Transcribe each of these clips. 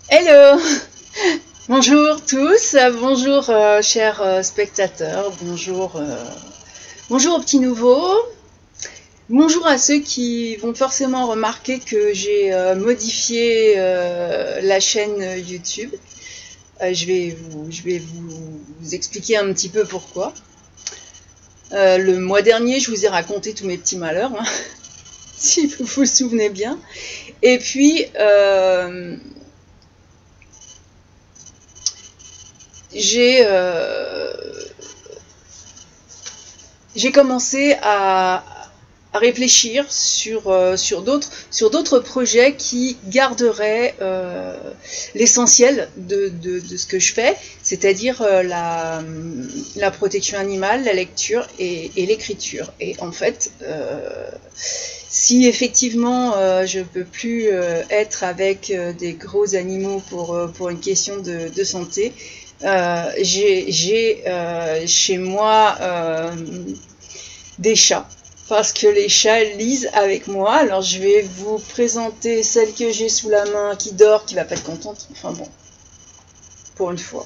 Hello! Bonjour tous, bonjour chers spectateurs, bonjour aux petits nouveaux, bonjour à ceux qui vont forcément remarquer que j'ai modifié la chaîne YouTube. Je vais vous expliquer un petit peu pourquoi. Le mois dernier, je vous ai raconté tous mes petits malheurs, hein, si vous vous souvenez bien. Et puis, j'ai commencé à réfléchir sur d'autres projets qui garderaient l'essentiel de ce que je fais, c'est-à-dire la protection animale, la lecture et l'écriture. Et en fait, si effectivement je peux plus être avec des gros animaux pour une question de santé, j'ai chez moi des chats, parce que les chats lisent avec moi. Alors je vais vous présenter celle que j'ai sous la main qui dort, qui va pas être contente. Enfin bon, pour une fois.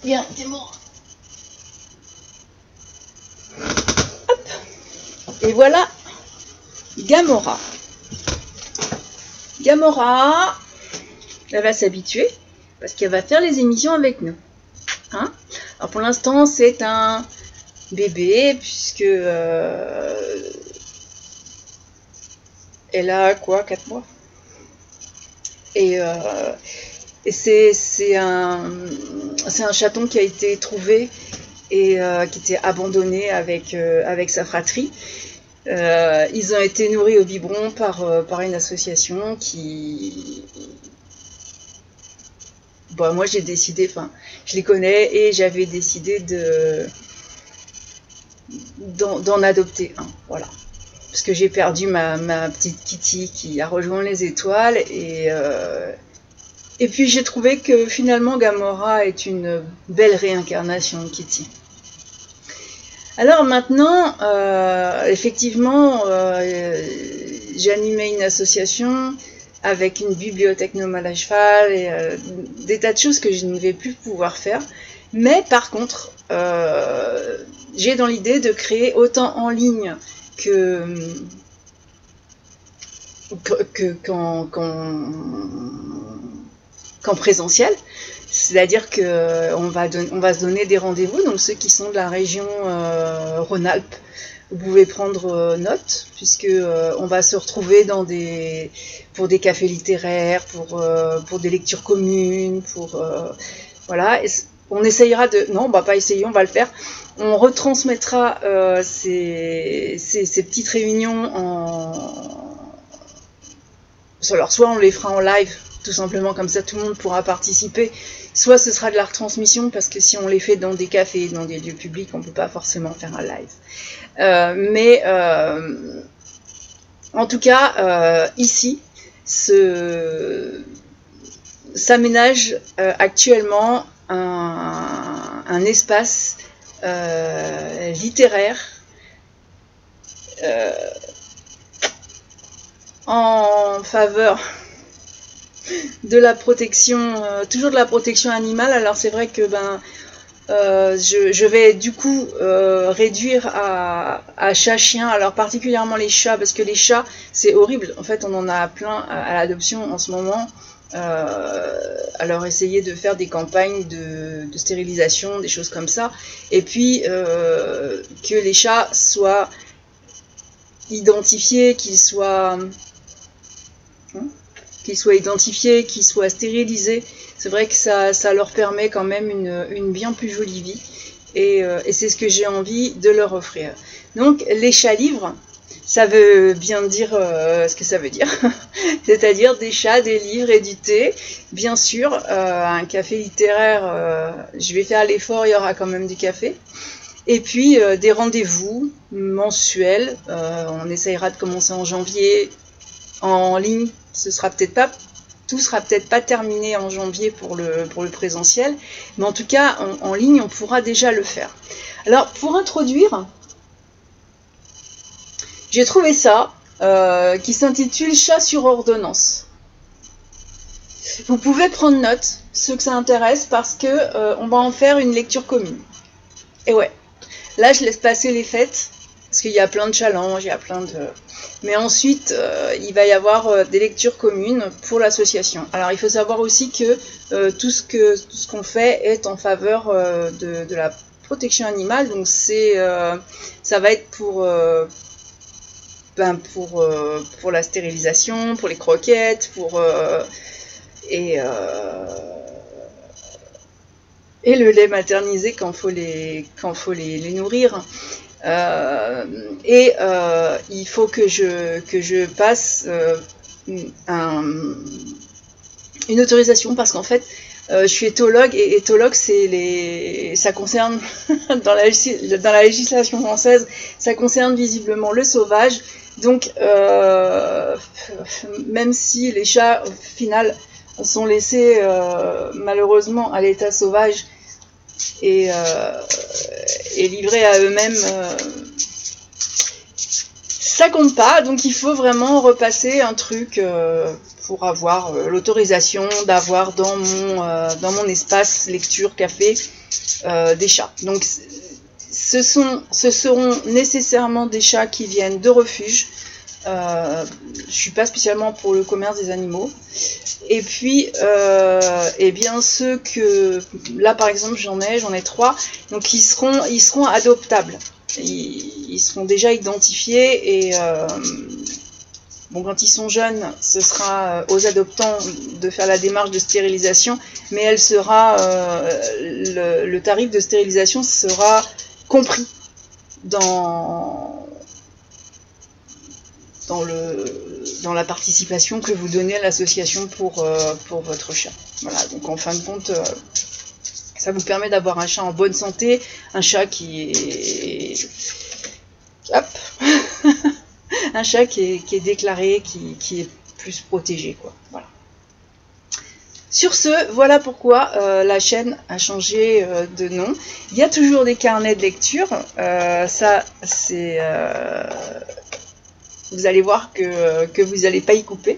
Bien, t'es mort. Hop. Et voilà Gamora. Gamora, elle va s'habituer parce qu'elle va faire les émissions avec nous. Hein? Alors pour l'instant, c'est un bébé, puisque elle a quoi, 4 mois. Et c'est un chaton qui a été trouvé et qui était abandonné avec sa fratrie. Ils ont été nourris au biberon par une association qui... Bon, moi j'ai décidé, enfin, je les connais et j'avais décidé d'en adopter un, voilà. Parce que j'ai perdu ma petite Kitty qui a rejoint les étoiles et puis j'ai trouvé que finalement Gamora est une belle réincarnation de Kitty. Alors maintenant, effectivement, j'ai animé une association avec une bibliothèque nomade à cheval et des tas de choses que je ne vais plus pouvoir faire. Mais par contre, j'ai dans l'idée de créer autant en ligne qu'en présentiel. C'est-à-dire qu'on va se donner des rendez-vous. Donc ceux qui sont de la région Rhône-Alpes, vous pouvez prendre note, puisque on va se retrouver pour des cafés littéraires, pour des lectures communes, voilà. Et on essayera non, on va pas essayer, on va le faire. On retransmettra ces petites réunions alors soit on les fera en live, tout simplement, comme ça tout le monde pourra participer, soit ce sera de la retransmission, parce que si on les fait dans des cafés, dans des lieux publics, on ne peut pas forcément faire un live. En tout cas, ici, s'aménage actuellement un espace littéraire en faveur de la protection, toujours de la protection animale. Alors c'est vrai que je vais du coup réduire à chat-chien, alors particulièrement les chats, parce que les chats c'est horrible, en fait on en a plein à l'adoption en ce moment. Alors essayer de faire des campagnes de stérilisation, des choses comme ça, et puis que les chats soient identifiés, qu'ils soient identifiés, qu'ils soient stérilisés. C'est vrai que ça leur permet quand même une bien plus jolie vie, et c'est ce que j'ai envie de leur offrir. Donc les chats livres, ça veut bien dire ce que ça veut dire, c'est-à-dire des chats, des livres et du thé. Bien sûr, un café littéraire, je vais faire l'effort, il y aura quand même du café. Et puis des rendez-vous mensuels, on essayera de commencer en janvier en ligne. Tout sera peut-être pas terminé en janvier pour le présentiel, mais en tout cas en ligne on pourra déjà le faire. Alors pour introduire, j'ai trouvé ça qui s'intitule Chat sur ordonnance. Vous pouvez prendre note, ceux que ça intéresse, parce que on va en faire une lecture commune. Et ouais, là je laisse passer les fêtes, parce qu'il y a plein de challenges, il y a plein de... Mais ensuite, il va y avoir des lectures communes pour l'association. Alors il faut savoir aussi que tout ce qu'on fait est en faveur de la protection animale, donc ça va être pour la stérilisation, pour les croquettes, et le lait maternisé quand faut les nourrir. Il faut que je passe une autorisation, parce qu'en fait je suis éthologue, et éthologue ça concerne dans la législation française, ça concerne visiblement le sauvage. Donc même si les chats au final sont laissés malheureusement à l'état sauvage et livrés à eux-mêmes, ça compte pas. Donc il faut vraiment repasser un truc pour avoir l'autorisation d'avoir dans mon espace lecture café des chats. Donc ce seront nécessairement des chats qui viennent de refuges. Je suis pas spécialement pour le commerce des animaux. Et puis eh bien ceux que là par exemple j'en ai 3, donc ils seront adoptables. Ils seront déjà identifiés, et bon, quand ils sont jeunes, ce sera aux adoptants de faire la démarche de stérilisation, mais elle sera le tarif de stérilisation sera compris dans la participation que vous donnez à l'association pour votre chat. Voilà, donc en fin de compte, ça vous permet d'avoir un chat en bonne santé, un chat qui est... Hop un chat qui est déclaré, qui est plus protégé, quoi. Voilà. Sur ce, voilà pourquoi la chaîne a changé de nom. Il y a toujours des carnets de lecture. Ça, c'est... vous allez voir que vous n'allez pas y couper.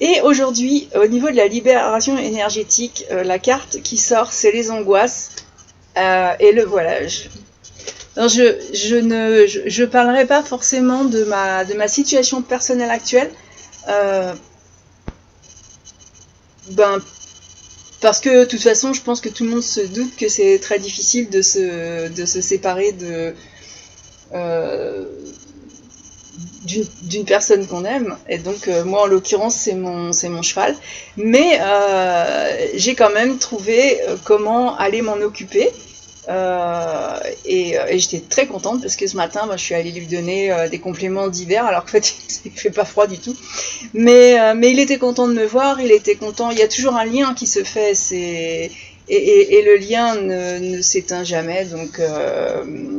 Et aujourd'hui, au niveau de la libération énergétique, la carte qui sort, c'est les angoisses et le voilage. Alors je parlerai pas forcément de ma situation personnelle actuelle, parce que de toute façon, je pense que tout le monde se doute que c'est très difficile de se séparer d'une personne qu'on aime, et donc moi en l'occurrence c'est mon cheval, mais j'ai quand même trouvé comment aller m'en occuper, et j'étais très contente parce que ce matin je suis allée lui donner des compléments d'hiver, alors qu'en fait il fait pas froid du tout, mais il était content de me voir, il était content. Il y a toujours un lien qui se fait, et le lien ne s'éteint jamais. Donc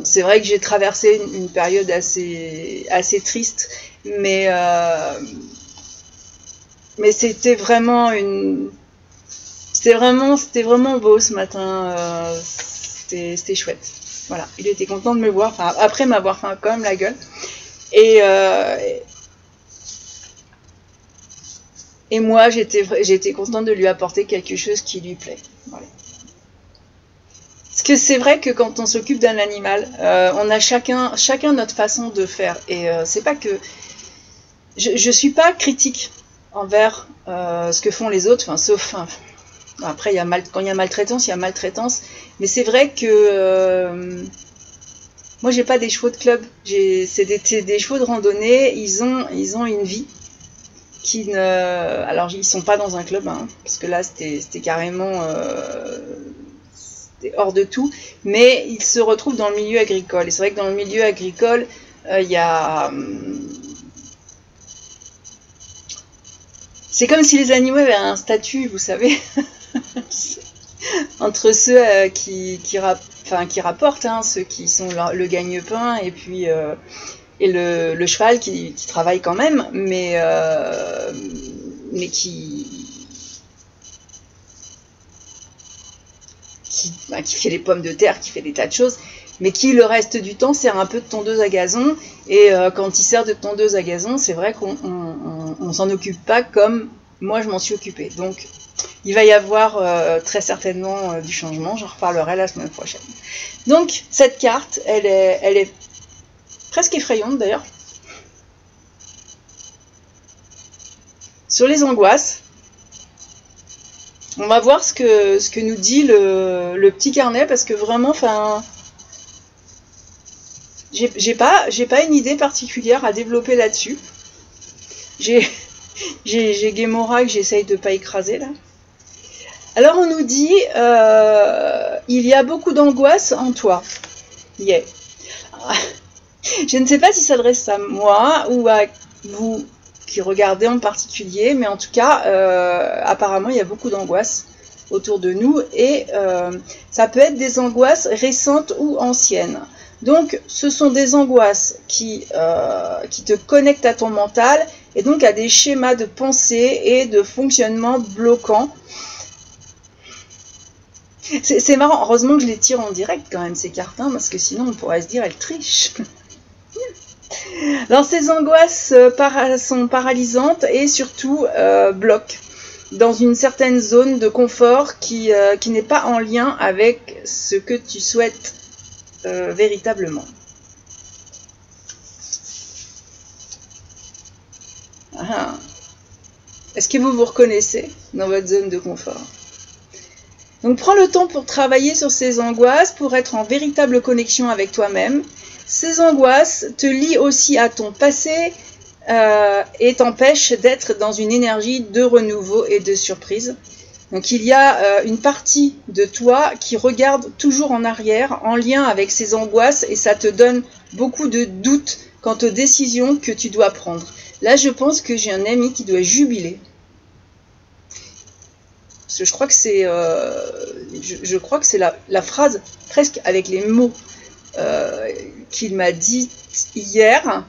c'est vrai que j'ai traversé une période assez triste, mais c'était vraiment c'était vraiment beau ce matin. C'était chouette. Voilà, il était content de me voir, enfin, après m'avoir fait quand même la gueule, et moi j'étais contente de lui apporter quelque chose qui lui plaît. Voilà. Parce que c'est vrai que quand on s'occupe d'un animal, on a chacun notre façon de faire, et c'est pas que je suis pas critique envers ce que font les autres, enfin sauf après quand il y a maltraitance, il y a maltraitance, mais c'est vrai que moi j'ai pas des chevaux de club, c'est des chevaux de randonnée. Ils ont une vie qui ne... Alors ils sont pas dans un club, hein, parce que là c'était carrément c'était hors de tout, mais ils se retrouvent dans le milieu agricole, et c'est vrai que dans le milieu agricole il y a... C'est comme si les animaux avaient un statut, vous savez, entre ceux qui rapportent, hein, ceux qui sont le gagne-pain, et puis et le cheval qui travaille quand même, mais qui fait les pommes de terre, qui fait des tas de choses, mais qui le reste du temps sert un peu de tondeuse à gazon. Et quand il sert de tondeuse à gazon, c'est vrai qu'on s'en occupe pas comme moi je m'en suis occupée. Donc il va y avoir très certainement du changement, j'en reparlerai la semaine prochaine. Donc cette carte, elle est presque effrayante d'ailleurs. Sur les angoisses, on va voir ce que nous dit le petit carnet, parce que vraiment, enfin, j'ai pas une idée particulière à développer là-dessus. J'ai Gamora que j'essaye de pas écraser là. Alors on nous dit, il y a beaucoup d'angoisse en toi. Yeah. Je ne sais pas si ça s'adresse à moi ou à vous qui regardez en particulier, mais en tout cas, apparemment, il y a beaucoup d'angoisse autour de nous, et ça peut être des angoisses récentes ou anciennes. Donc, ce sont des angoisses qui te connectent à ton mental, et donc à des schémas de pensée et de fonctionnement bloquants. C'est marrant, heureusement que je les tire en direct quand même, ces cartes, hein, parce que sinon on pourrait se dire, elles trichent. Alors ces angoisses sont paralysantes et surtout bloquent dans une certaine zone de confort qui n'est pas en lien avec ce que tu souhaites véritablement. Ah. Est-ce que vous vous reconnaissez dans votre zone de confort? Donc prends le temps pour travailler sur ces angoisses, pour être en véritable connexion avec toi-même. Ces angoisses te lient aussi à ton passé et t'empêchent d'être dans une énergie de renouveau et de surprise. Donc il y a une partie de toi qui regarde toujours en arrière en lien avec ces angoisses, et ça te donne beaucoup de doutes quant aux décisions que tu dois prendre. Là, je pense que j'ai un ami qui doit jubiler. Parce que je crois que c'est la phrase presque avec les mots qu'il m'a dit hier.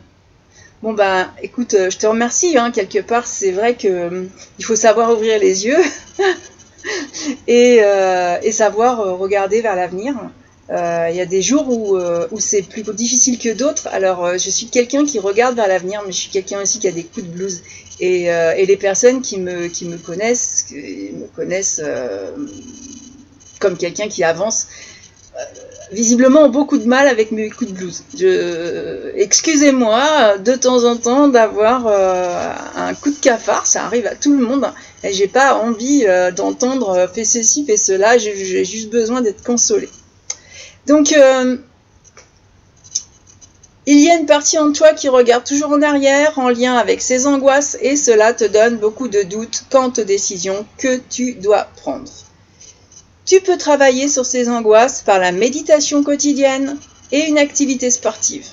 Bon ben, écoute, je te remercie, hein, quelque part, c'est vrai que il faut savoir ouvrir les yeux et savoir regarder vers l'avenir. Il y a des jours où c'est plus difficile que d'autres. Alors, je suis quelqu'un qui regarde vers l'avenir, mais je suis quelqu'un aussi qui a des coups de blues. Et les personnes qui me connaissent comme quelqu'un qui avance, visiblement ont beaucoup de mal avec mes coups de blues. Excusez-moi de temps en temps d'avoir un coup de cafard, ça arrive à tout le monde, et j'ai pas envie d'entendre fais ceci, fais cela, j'ai juste besoin d'être consolée. Donc il y a une partie en toi qui regarde toujours en arrière, en lien avec ses angoisses, et cela te donne beaucoup de doutes quant aux décisions que tu dois prendre. Tu peux travailler sur ces angoisses par la méditation quotidienne et une activité sportive.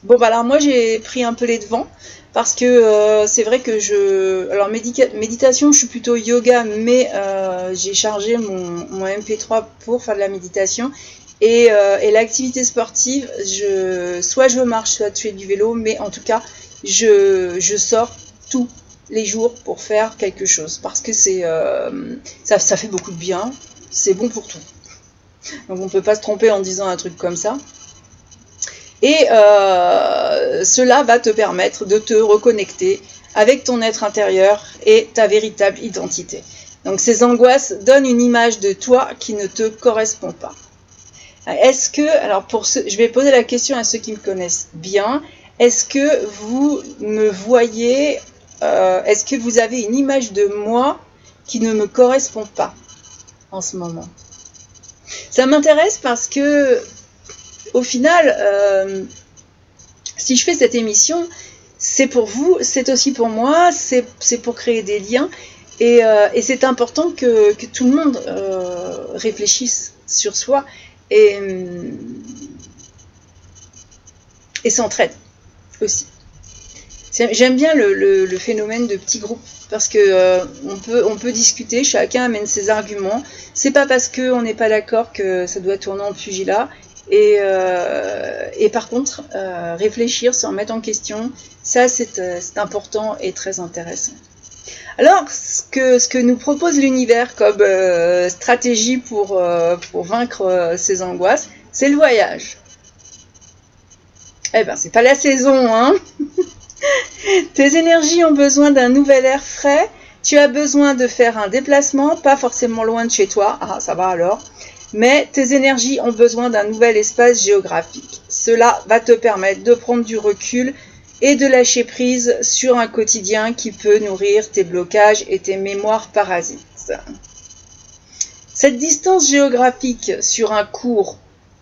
Bon, bah alors moi j'ai pris un peu les devants, parce que c'est vrai que alors méditation, je suis plutôt yoga, mais j'ai chargé mon MP3 pour faire de la méditation. Et l'activité sportive, soit je marche, soit je fais du vélo, mais en tout cas, je sors tous les jours pour faire quelque chose, parce que ça fait beaucoup de bien, c'est bon pour tout. Donc on ne peut pas se tromper en disant un truc comme ça. Et cela va te permettre de te reconnecter avec ton être intérieur et ta véritable identité. Donc ces angoisses donnent une image de toi qui ne te correspond pas. Est-ce que, alors je vais poser la question à ceux qui me connaissent bien, est-ce que vous me voyez, est-ce que vous avez une image de moi qui ne me correspond pas en ce moment? Ça m'intéresse parce que, au final, si je fais cette émission, c'est pour vous, c'est aussi pour moi, c'est pour créer des liens, et c'est important que tout le monde réfléchisse sur soi et s'entraide aussi. J'aime bien le phénomène de petits groupes, parce que on peut discuter, chacun amène ses arguments. C'est pas parce qu'on n'est pas d'accord que ça doit tourner en pugilat. Et par contre, réfléchir, se remettre en question, ça c'est important et très intéressant. Alors, ce que nous propose l'univers comme stratégie pour vaincre ces angoisses, c'est le voyage. Eh ben, c'est pas la saison, hein. Tes énergies ont besoin d'un nouvel air frais, Tu as besoin de faire un déplacement, pas forcément loin de chez toi, ah ça va alors, mais tes énergies ont besoin d'un nouvel espace géographique. Cela va te permettre de prendre du recul et de lâcher prise sur un quotidien qui peut nourrir tes blocages et tes mémoires parasites. Cette distance géographique sur un court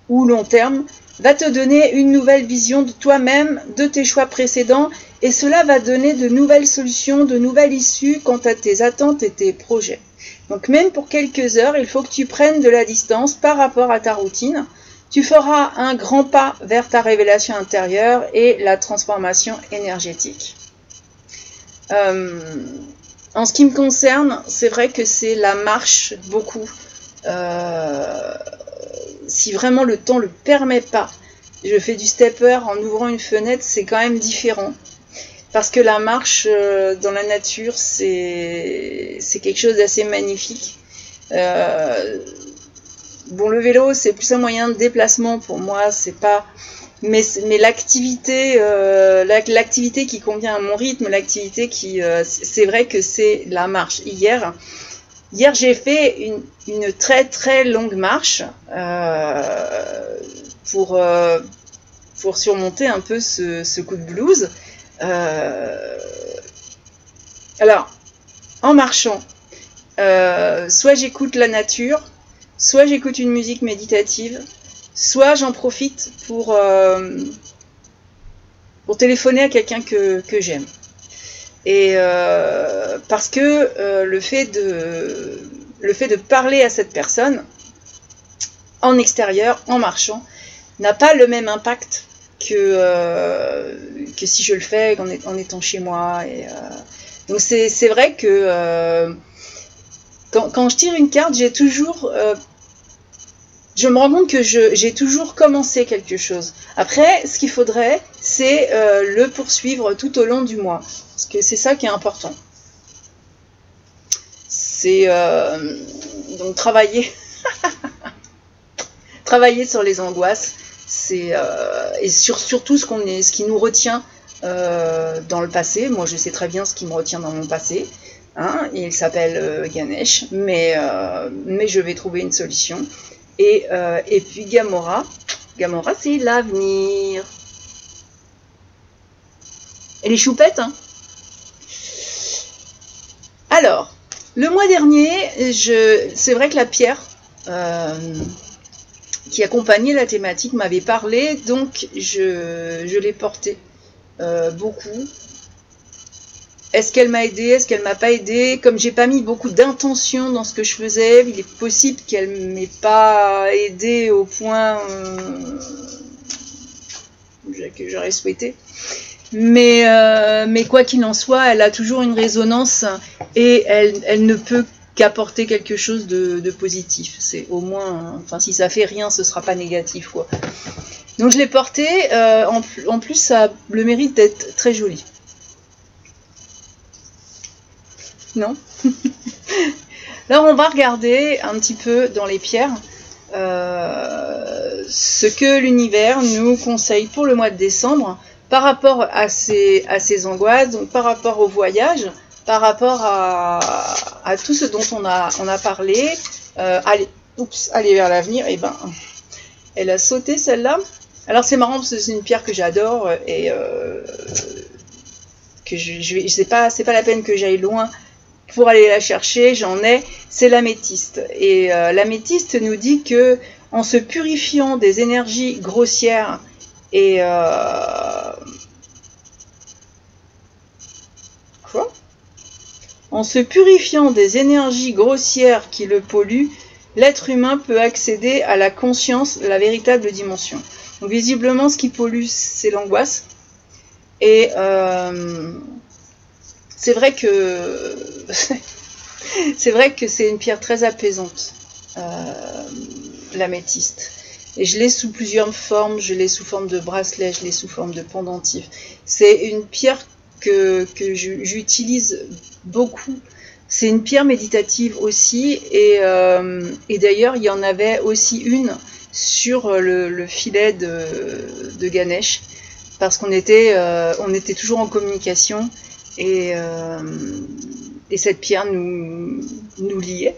ou long terme va te donner une nouvelle vision de toi-même, de tes choix précédents, et cela va donner de nouvelles solutions, de nouvelles issues quant à tes attentes et tes projets. Donc même pour quelques heures, il faut que tu prennes de la distance par rapport à ta routine. Tu feras un grand pas vers ta révélation intérieure et la transformation énergétique. En ce qui me concerne, c'est vrai que c'est la marche beaucoup. Si vraiment le temps ne le permet pas, je fais du stepper en ouvrant une fenêtre, c'est quand même différent. Parce que la marche dans la nature, c'est quelque chose d'assez magnifique. Bon, le vélo, c'est plus un moyen de déplacement pour moi, c'est pas... Mais l'activité qui convient à mon rythme, l'activité qui... c'est vrai que c'est la marche. Hier j'ai fait une très très longue marche pour surmonter un peu ce coup de blues. Alors, en marchant, soit j'écoute la nature, soit j'écoute une musique méditative, soit j'en profite pour téléphoner à quelqu'un que j'aime. Et parce que le fait de parler à cette personne en extérieur, en marchant, n'a pas le même impact que si je le fais en étant chez moi. Donc c'est vrai que quand je tire une carte, j'ai toujours... je me rends compte que j'ai toujours commencé quelque chose. Après, ce qu'il faudrait, c'est le poursuivre tout au long du mois. Parce que c'est ça qui est important. C'est donc travailler sur les angoisses. Et surtout ce qui nous retient dans le passé. Moi, je sais très bien ce qui me retient dans mon passé. Hein, il s'appelle Ganesh. Mais je vais trouver une solution. Et puis Gamora, c'est l'avenir. Elle est choupette, hein. Alors, le mois dernier, c'est vrai que la pierre qui accompagnait la thématique m'avait parlé, donc je l'ai portée beaucoup. Est-ce qu'elle m'a aidé? Est-ce qu'elle m'a pas aidé? Comme j'ai pas mis beaucoup d'intention dans ce que je faisais, il est possible qu'elle m'ait pas aidé au point que j'aurais souhaité. Mais quoi qu'il en soit, elle a toujours une résonance et elle ne peut qu'apporter quelque chose de positif. C'est au moins, enfin si ça fait rien, ce sera pas négatif quoi. Donc je l'ai portée. En plus, ça a le mérite d'être très joli. Non. Alors on va regarder un petit peu dans les pierres ce que l'univers nous conseille pour le mois de décembre par rapport à ces angoisses, donc par rapport au voyage, par rapport à tout ce dont on a parlé. Aller vers l'avenir, et ben elle a sauté celle-là. Alors c'est marrant parce que c'est une pierre que j'adore et que c'est pas la peine que j'aille loin pour aller la chercher, j'en ai, c'est l'améthyste. Et l'améthyste nous dit que en se purifiant des énergies grossières et en se purifiant des énergies grossières qui le polluent, l'être humain peut accéder à la conscience, la véritable dimension. Donc visiblement, ce qui pollue, c'est l'angoisse. Et c'est vrai que c'est une pierre très apaisante, l'améthyste. Et je l'ai sous plusieurs formes, je l'ai sous forme de bracelet, je l'ai sous forme de pendentif. C'est une pierre que j'utilise beaucoup. C'est une pierre méditative aussi, et d'ailleurs il y en avait aussi une sur le filet de Ganesh, parce qu'on était toujours en communication, et cette pierre nous liait.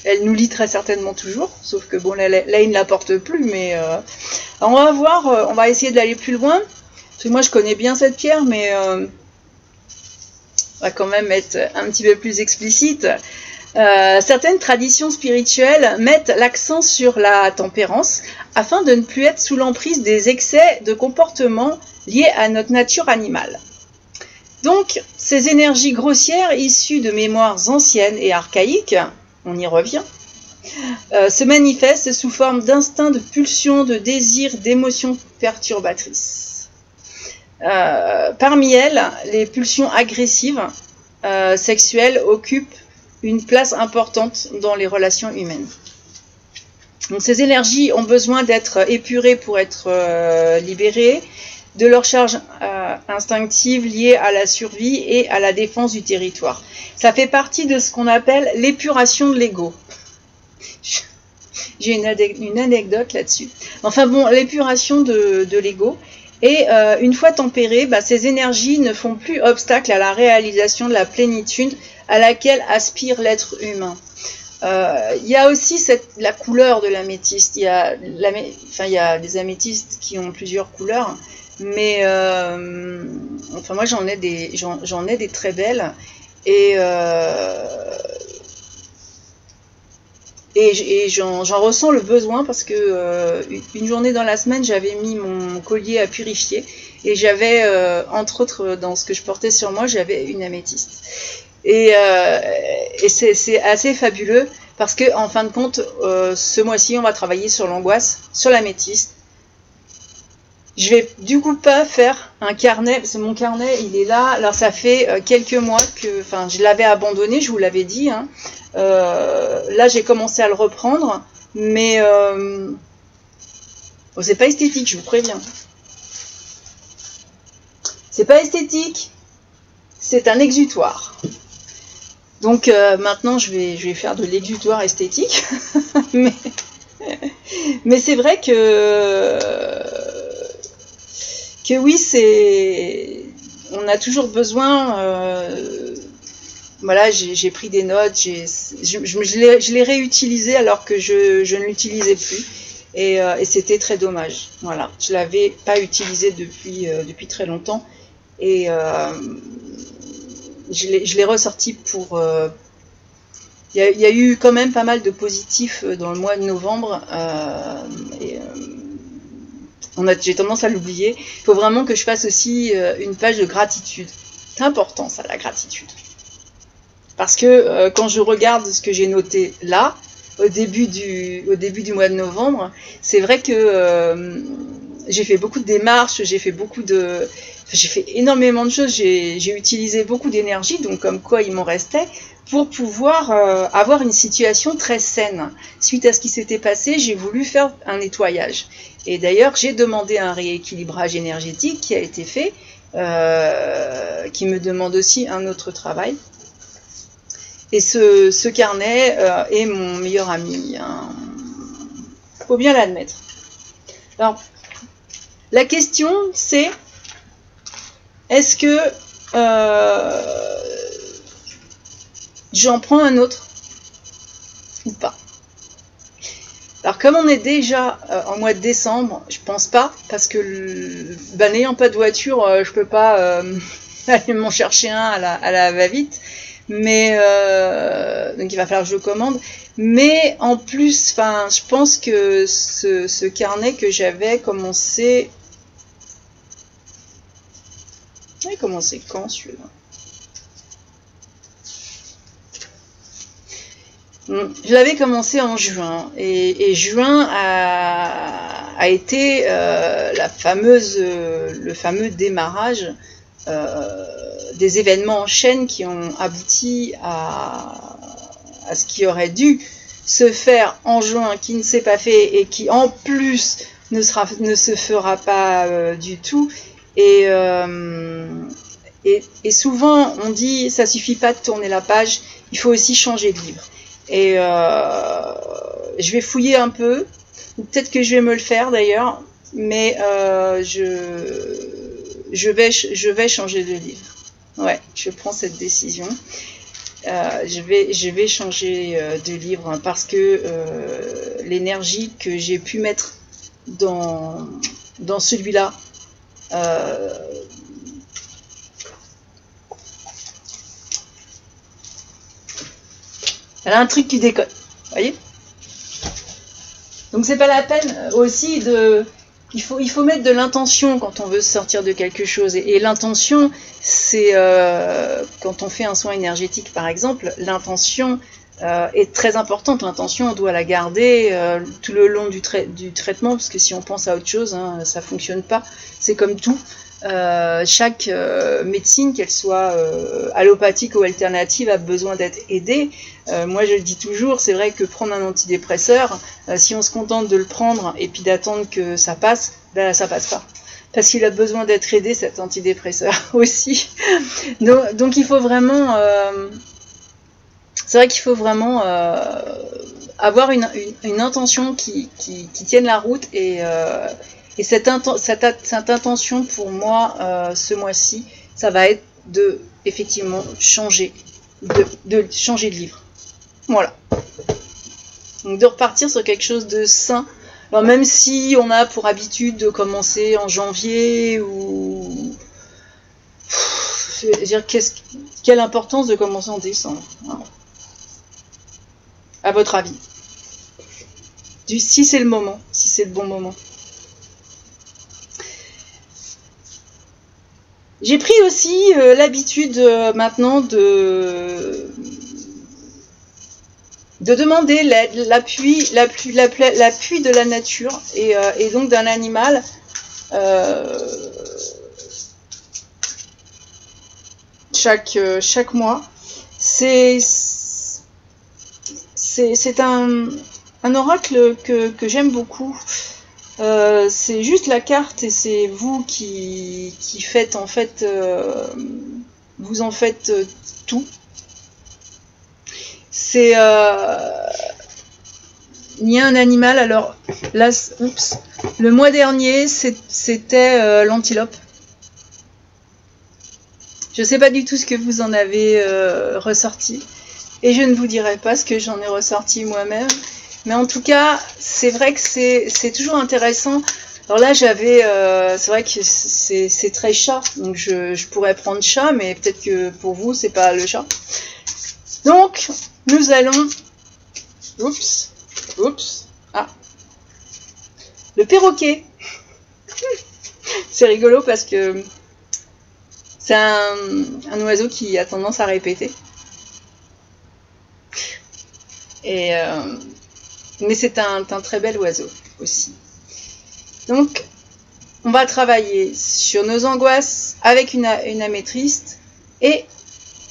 Elle nous lie très certainement toujours, sauf que bon, là il ne la porte plus, mais on va voir, on va essayer d'aller plus loin, parce que moi je connais bien cette pierre, mais on va quand même être un petit peu plus explicite. Certaines traditions spirituelles mettent l'accent sur la tempérance, afin de ne plus être sous l'emprise des excès de comportement liés à notre nature animale. Donc, ces énergies grossières issues de mémoires anciennes et archaïques, on y revient, se manifestent sous forme d'instincts, de pulsions, de désirs, d'émotions perturbatrices. Parmi elles, les pulsions agressives sexuelles occupent une place importante dans les relations humaines. Donc, ces énergies ont besoin d'être épurées pour être libérées de leur charge instinctive liée à la survie et à la défense du territoire. Ça fait partie de ce qu'on appelle l'épuration de l'ego. J'ai une anecdote là-dessus. Enfin bon, l'épuration de l'ego. Et une fois tempérées, ces énergies ne font plus obstacle à la réalisation de la plénitude à laquelle aspire l'être humain. Il y a aussi la couleur de l'améthyste. Il y a des améthystes qui ont plusieurs couleurs. Mais enfin moi j'en ai des très belles et j'en ressens le besoin parce que une journée dans la semaine j'avais mis mon collier à purifier et j'avais entre autres dans ce que je portais sur moi j'avais une améthyste et c'est assez fabuleux parce que en fin de compte ce mois-ci on va travailler sur l'angoisse, sur l'améthyste. Je vais du coup pas faire un carnet, parce que mon carnet il est là, alors ça fait quelques mois que, enfin je l'avais abandonné, je vous l'avais dit, hein. Là j'ai commencé à le reprendre, mais oh, c'est pas esthétique, je vous préviens. C'est pas esthétique, c'est un exutoire. Donc maintenant je vais faire de l'exutoire esthétique, mais c'est vrai que oui, on a toujours besoin, voilà, j'ai pris des notes, je l'ai réutilisé alors que je ne l'utilisais plus, et c'était très dommage, voilà, je l'avais pas utilisé depuis très longtemps, et je l'ai ressorti pour... Il y a eu quand même pas mal de positifs dans le mois de novembre, j'ai tendance à l'oublier. Il faut vraiment que je fasse aussi une page de gratitude. C'est important ça, la gratitude. Parce que quand je regarde ce que j'ai noté là, au début du mois de novembre, c'est vrai que j'ai fait beaucoup de démarches, j'ai fait énormément de choses, j'ai utilisé beaucoup d'énergie, donc comme quoi il m'en restait, pour pouvoir avoir une situation très saine. Suite à ce qui s'était passé, j'ai voulu faire un nettoyage. Et d'ailleurs, j'ai demandé un rééquilibrage énergétique qui a été fait, qui me demande aussi un autre travail. Et ce carnet est mon meilleur ami. Hein. Faut bien l'admettre. Alors, la question, c'est est-ce que j'en prends un autre ou pas? Alors comme on est déjà en mois de décembre, je pense pas, parce que n'ayant pas de voiture, je peux pas aller m'en chercher un à la va-vite, mais donc il va falloir que je le commande. Mais en plus, enfin, je pense que ce carnet que j'avais commencé, il a commencé quand celui-là? Je l'avais commencé en juin, et juin a été le fameux démarrage des événements en chaîne qui ont abouti à ce qui aurait dû se faire en juin, qui ne s'est pas fait et qui en plus ne se fera pas du tout. Et souvent on dit ça suffit pas de tourner la page, il faut aussi changer de livre. Et je vais fouiller un peu, ou peut-être que je vais me le faire d'ailleurs, mais je vais changer de livre. Ouais, je prends cette décision. je vais changer de livre, hein, parce que l'énergie que j'ai pu mettre dans celui-là, elle a un truc qui déconne, voyez. Donc c'est pas la peine aussi de... Il faut mettre de l'intention quand on veut sortir de quelque chose. Et l'intention, c'est quand on fait un soin énergétique, par exemple, l'intention est très importante. L'intention, on doit la garder tout le long du traitement, parce que si on pense à autre chose, hein, ça fonctionne pas. C'est comme tout. Chaque médecine, qu'elle soit allopathique ou alternative, a besoin d'être aidée. Moi je le dis toujours, c'est vrai que prendre un antidépresseur, si on se contente de le prendre et puis d'attendre que ça passe, ben ça passe pas. Parce qu'il a besoin d'être aidé, cet antidépresseur aussi. Donc il faut vraiment... c'est vrai qu'il faut vraiment avoir une intention qui tienne la route, et cette intention pour moi, ce mois-ci, ça va être de effectivement changer de livre. Voilà. Donc de repartir sur quelque chose de sain. Alors même si on a pour habitude de commencer en janvier, ou... Je veux dire, quelle importance de commencer en décembre, hein, à votre avis? Si c'est le moment, si c'est le bon moment. J'ai pris aussi l'habitude maintenant de demander l'aide, l'appui de la nature, et donc d'un animal. Chaque mois. C'est un oracle que j'aime beaucoup. C'est juste la carte, et c'est vous qui faites en fait, vous en faites tout. C'est il y a un animal, alors là, oups, le mois dernier c'était l'antilope. Je sais pas du tout ce que vous en avez ressorti, et je ne vous dirai pas ce que j'en ai ressorti moi-même. Mais en tout cas, c'est vrai que c'est toujours intéressant. Alors là, j'avais... c'est vrai que c'est très chat, donc je pourrais prendre chat, mais peut-être que pour vous, c'est pas le chat. Donc, nous allons... Oups. Ah. Le perroquet. C'est rigolo parce que c'est un oiseau qui a tendance à répéter. Mais c'est un très bel oiseau aussi. Donc, on va travailler sur nos angoisses avec une améthyste. Et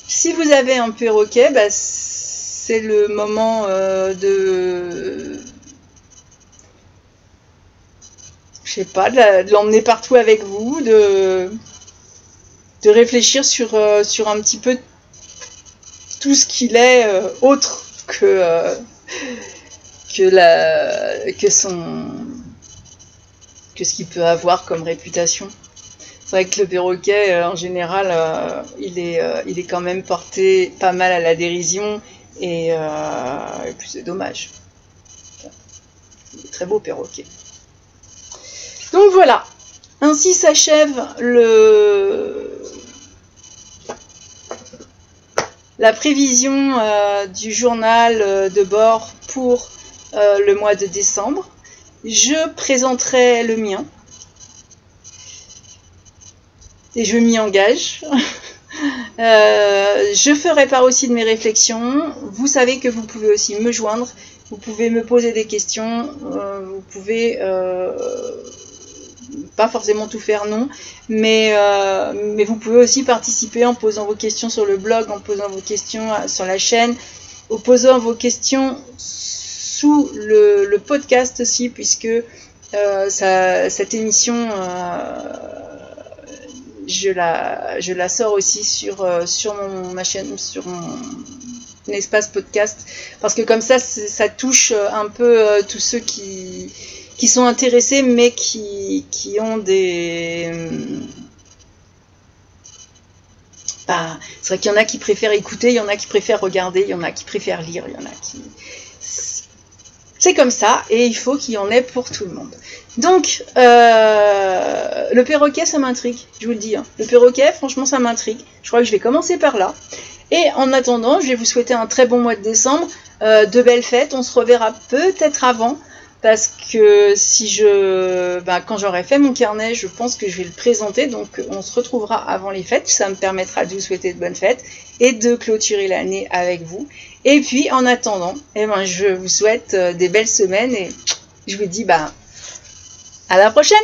si vous avez un perroquet, bah, c'est le moment de... Je sais pas, de l'emmener partout avec vous, de réfléchir sur un petit peu tout ce qu'il est autre que ce qu'il peut avoir comme réputation. C'est vrai que le perroquet, en général, il est quand même porté pas mal à la dérision, et puis c'est dommage. Il est très beau, perroquet. Donc voilà, ainsi s'achève la prévision du journal de bord pour le mois de décembre. Je présenterai le mien, et je m'y engage. Je ferai part aussi de mes réflexions. Vous savez que vous pouvez aussi me joindre, vous pouvez me poser des questions, vous pouvez pas forcément tout faire, non, mais vous pouvez aussi participer en posant vos questions sur le blog, en posant vos questions sur la chaîne, en posant vos questions sous le podcast aussi, puisque cette émission, je la sors aussi sur ma chaîne, sur mon espace podcast, parce que comme ça touche un peu tous ceux qui sont intéressés, mais qui ont pas... C'est vrai qu'il y en a qui préfèrent écouter, il y en a qui préfèrent regarder, il y en a qui préfèrent lire, il y en a qui... C'est comme ça, et il faut qu'il y en ait pour tout le monde. Donc, le perroquet, ça m'intrigue, je vous le dis. Hein. Le perroquet, franchement, ça m'intrigue. Je crois que je vais commencer par là. Et en attendant, je vais vous souhaiter un très bon mois de décembre, de belles fêtes. On se reverra peut-être avant, parce que si quand j'aurai fait mon carnet, je pense que je vais le présenter. Donc, on se retrouvera avant les fêtes. Ça me permettra de vous souhaiter de bonnes fêtes et de clôturer l'année avec vous. Et puis, en attendant, je vous souhaite des belles semaines et je vous dis à la prochaine!